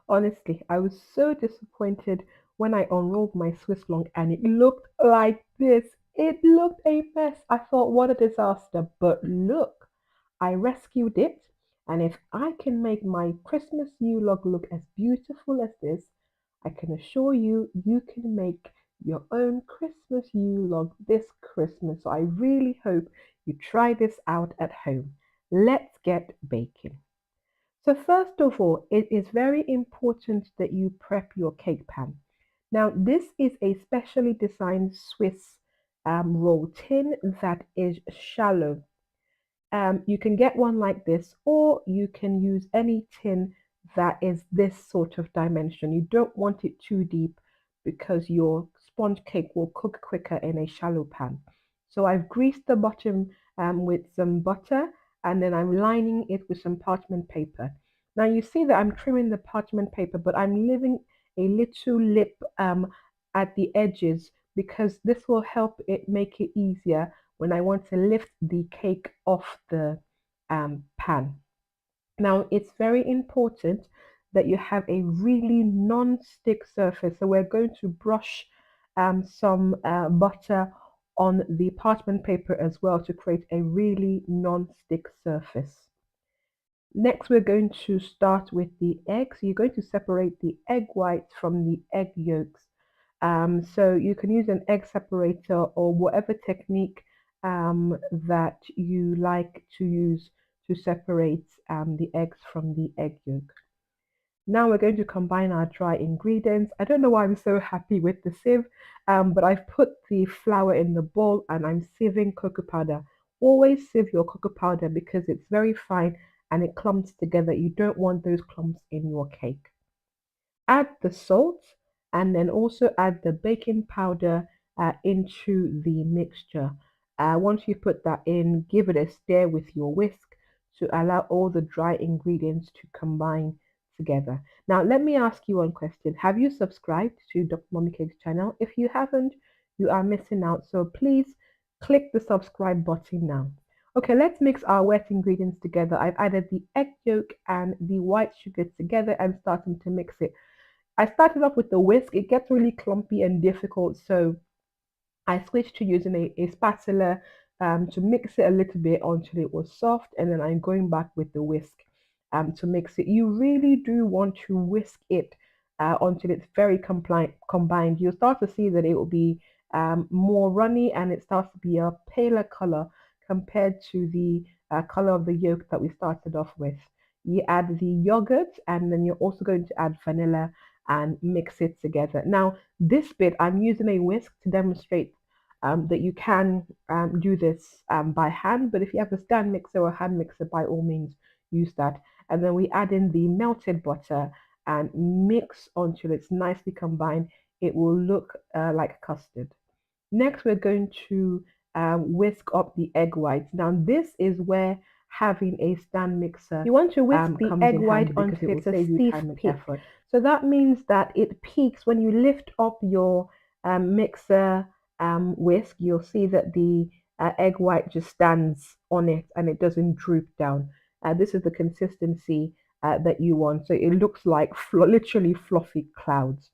Honestly, I was so disappointed when I unrolled my Swiss long and it looked like this. It looked a mess. I thought, what a disaster. But look, I rescued it. And if I can make my Christmas Yule log look as beautiful as this, I can assure you, you can make your own Christmas Yule log this Christmas. So I really hope you try this out at home. Let's get baking. So first of all, it is very important that you prep your cake pan. Now, this is a specially designed Swiss roll tin that is shallow. You can get one like this, or you can use any tin that is this sort of dimension. You don't want it too deep because your sponge cake will cook quicker in a shallow pan. So I've greased the bottom with some butter and then I'm lining it with some parchment paper. Now you see that I'm trimming the parchment paper, but I'm leaving a little lip at the edges because this will help it make it easier when I want to lift the cake off the pan. Now, it's very important that you have a really non-stick surface. So we're going to brush some butter on the parchment paper as well to create a really non-stick surface. Next, we're going to start with the eggs. You're going to separate the egg whites from the egg yolks. So you can use an egg separator or whatever technique that you like to use to separate the eggs from the egg yolk. Now we're going to combine our dry ingredients. I don't know why I'm so happy with the sieve, but I've put the flour in the bowl and I'm sieving cocoa powder. Always sieve your cocoa powder because it's very fine and it clumps together. You don't want those clumps in your cake. Add the salt and then also add the baking powder into the mixture. Once you put that in, give it a stir with your whisk to allow all the dry ingredients to combine together. Now, let me ask you one question. Have you subscribed to Dr. Mommy Cake's channel? If you haven't, you are missing out. So please click the subscribe button now. Okay, let's mix our wet ingredients together. I've added the egg yolk and the white sugar together and starting to mix it. I started off with the whisk. It gets really clumpy and difficult, so I switched to using a spatula to mix it a little bit until it was soft, and then I'm going back with the whisk to mix it. You really do want to whisk it until it's very combined. You'll start to see that it will be more runny and it starts to be a paler color compared to the color of the yolk that we started off with. You add the yogurt and then you're also going to add vanilla and mix it together. Now, this bit I'm using a whisk to demonstrate that you can do this by hand, but if you have a stand mixer or a hand mixer, by all means use that. And then we add in the melted butter and mix until it's nicely combined. It will look like custard. Next, we're going to whisk up the egg whites. Now, this is where having a stand mixer you want to whisk the comes egg in white handy because until it will it's a save you stiff time and peak. effort. So that means that it peaks when you lift up your mixer whisk. You'll see that the egg white just stands on it and it doesn't droop down. This is the consistency that you want. So it looks like literally fluffy clouds.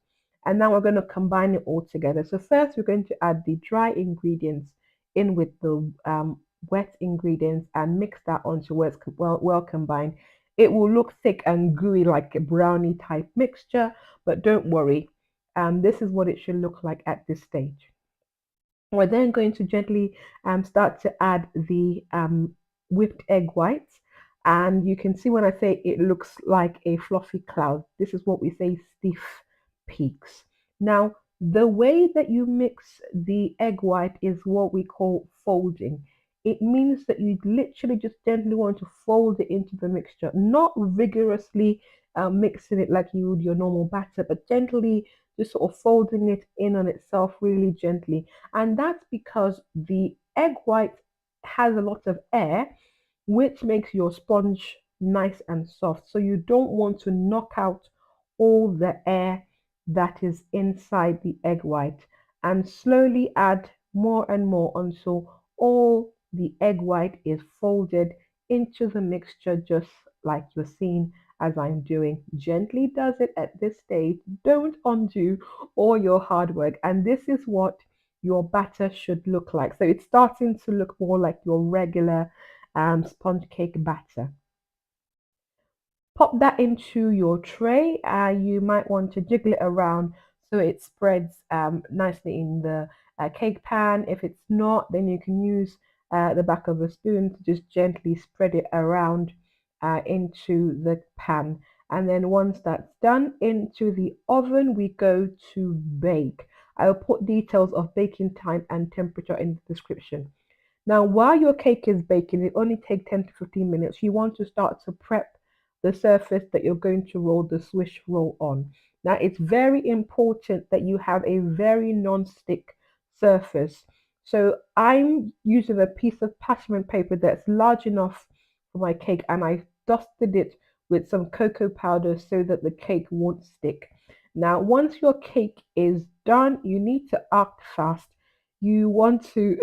And now we're going to combine it all together. So first we're going to add the dry ingredients in with the wet ingredients and mix that until where it's well combined. It will look thick and gooey like a brownie type mixture, but don't worry. This is what it should look like at this stage. We're then going to gently start to add the whipped egg whites. And you can see when I say it looks like a fluffy cloud, this is what we say stiff peaks. Now, the way that you mix the egg white is what we call folding. It means that you literally just gently want to fold it into the mixture, not rigorously mixing it like you would your normal batter, but gently just sort of folding it in on itself really gently. And that's because the egg white has a lot of air, which makes your sponge nice and soft. So you don't want to knock out all the air that is inside the egg white and slowly add more and more until all the egg white is folded into the mixture just like you're seeing as I'm doing. Gently does it at this stage. Don't undo all your hard work. And this is what your batter should look like. So it's starting to look more like your regular sponge cake batter. Pop that into your tray. You might want to jiggle it around so it spreads nicely in the cake pan. If it's not, then you can use the back of a spoon to just gently spread it around into the pan. And then once that's done, into the oven we go to bake. I'll put details of baking time and temperature in the description. Now, while your cake is baking, it only takes 10 to 15 minutes. You want to start to prep the surface that you're going to roll the swish roll on. Now, it's very important that you have a very non-stick surface. So I'm using a piece of parchment paper that's large enough for my cake, and I dusted it with some cocoa powder so that the cake won't stick. Now, once your cake is done, you need to act fast. You want to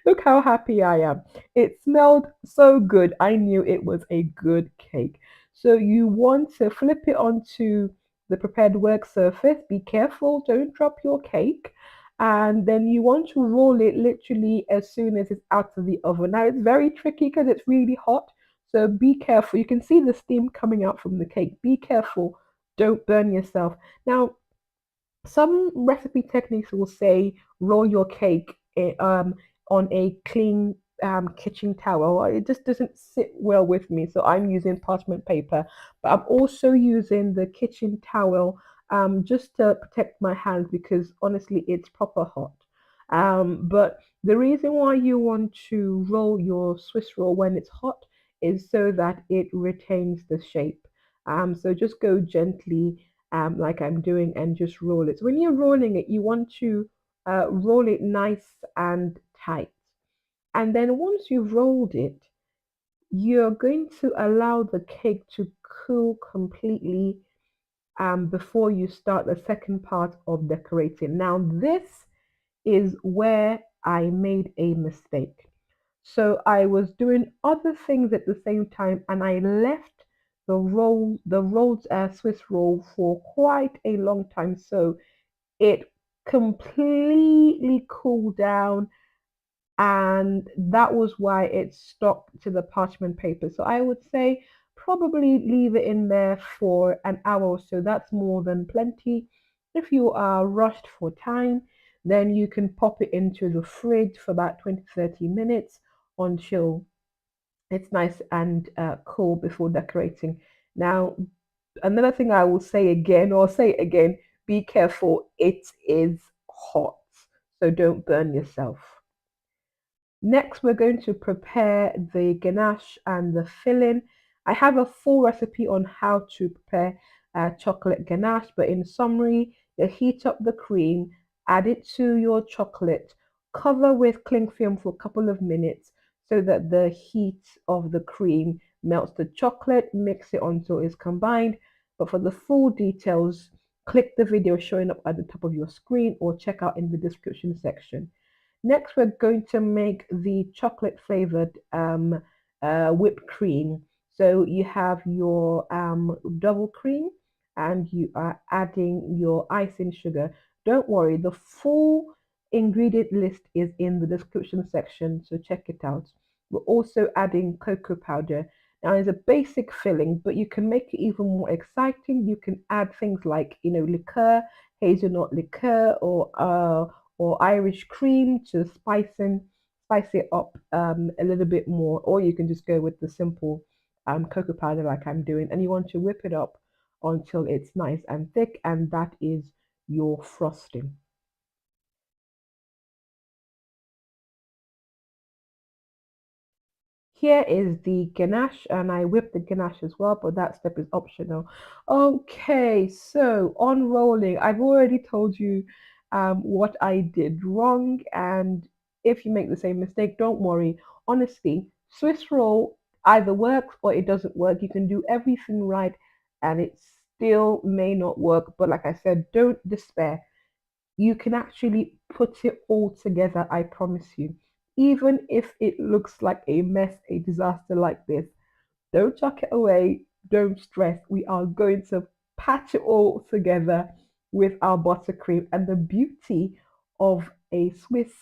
look how happy I am. It smelled so good. I knew it was a good cake. So you want to flip it onto the prepared work surface. Be careful, don't drop your cake. And then you want to roll it literally as soon as it's out of the oven. Now it's very tricky because it's really hot. So be careful. You can see the steam coming out from the cake. Be careful. Don't burn yourself. Now, some recipe techniques will say roll your cake on a clean kitchen towel. It just doesn't sit well with me, so I'm using parchment paper, but I'm also using the kitchen towel just to protect my hands because honestly it's proper hot. But the reason why you want to roll your Swiss roll when it's hot is so that it retains the shape. So just go gently like I'm doing, and just roll it. So when you're rolling it, you want to roll it nice and tight. And then once you've rolled it, you're going to allow the cake to cool completely before you start the second part of decorating. Now, this is where I made a mistake. So I was doing other things at the same time, and I left the rolled Swiss roll for quite a long time. So it completely cooled down, and that was why it stuck to the parchment paper. So I would say probably leave it in there for an hour or so. That's more than plenty. If you are rushed for time, then you can pop it into the fridge for about 20 to 30 minutes until it's nice and cool before decorating. Now, another thing I will say again, or say it again, be careful, it is hot, so don't burn yourself. Next, we're going to prepare the ganache and the filling. I have a full recipe on how to prepare chocolate ganache, but in summary, you heat up the cream, add it to your chocolate, cover with cling film for a couple of minutes so that the heat of the cream melts the chocolate, mix it until it's combined. But for the full details, click the video showing up at the top of your screen or check out in the description section. Next, we're going to make the chocolate flavored whipped cream. So you have your double cream and you are adding your icing sugar. Don't worry, the full ingredient list is in the description section, so check it out. We're also adding cocoa powder. Now, it's a basic filling, but you can make it even more exciting. You can add things like, liqueur, hazelnut liqueur, or Irish cream to spice it up a little bit more, or you can just go with the simple cocoa powder like I'm doing, and you want to whip it up until it's nice and thick, and that is your frosting. Here is the ganache, and I whipped the ganache as well, but that step is optional. Okay, so on rolling, I've already told you what I did wrong, and if you make the same mistake, don't worry. Honestly, Swiss roll either works or it doesn't work. You can do everything right, and it still may not work. But like I said, don't despair. You can actually put it all together, I promise you. Even if it looks like a mess, a disaster like this, don't chuck it away. don't stress. We are going to patch it all together with our buttercream. And the beauty of a Swiss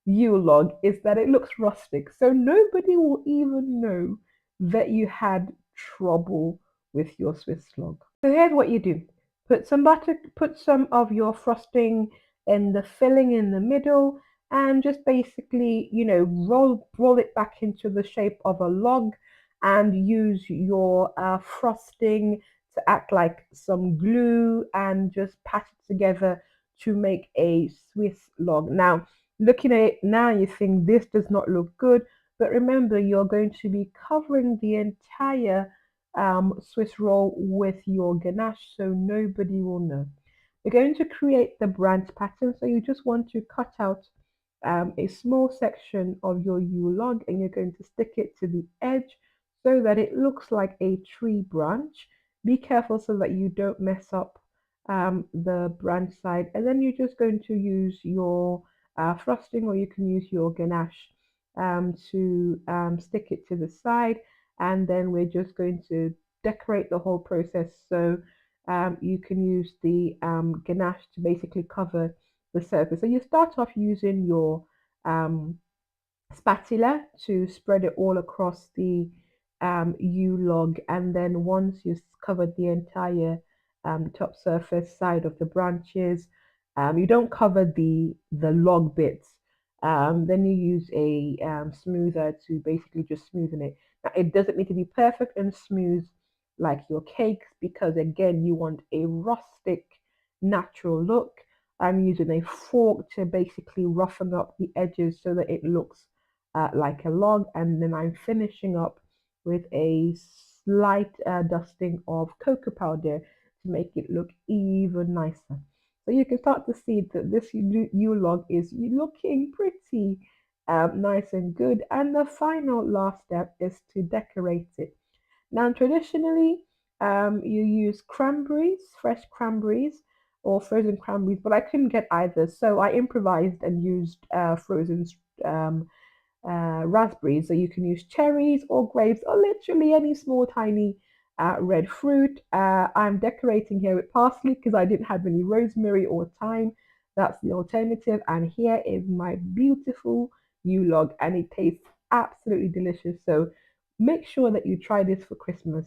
Yule log is that it looks rustic. So nobody will even know that you had trouble with your Swiss log. So here's what you do. Put some of your frosting in the filling in the middle and just basically, roll it back into the shape of a log and use your frosting to act like some glue and just pat it together to make a Swiss log. Now, looking at it now, you think this does not look good, but remember, you're going to be covering the entire Swiss roll with your ganache so nobody will know. We're going to create the branch pattern, so you just want to cut out a small section of your Yule log and you're going to stick it to the edge so that it looks like a tree branch. Be careful so that you don't mess up the branch side, and then you're just going to use your frosting, or you can use your ganache to stick it to the side, and then we're just going to decorate the whole process. So you can use the ganache to basically cover the surface. So you start off using your um, spatula to spread it all across the U log, and then once you've covered the entire top surface side of the branches, you don't cover the log bits. Then you use a smoother to basically just smoothen it. Now it doesn't need to be perfect and smooth like your cakes, because again you want a rustic natural look. I'm using a fork to basically roughen up the edges so that it looks like a log, and then I'm finishing up with a slight dusting of cocoa powder to make it look even nicer. So you can start to see that this Yule log is looking pretty nice and good. And the final last step is to decorate it. Now, traditionally, you use cranberries, fresh cranberries, or frozen cranberries, but I couldn't get either, so I improvised and used frozen um, raspberries. So you can use cherries or grapes or literally any small, tiny red fruit. I'm decorating here with parsley because I didn't have any rosemary or thyme. That's the alternative. And here is my beautiful Yule log, and it tastes absolutely delicious. So make sure that you try this for Christmas.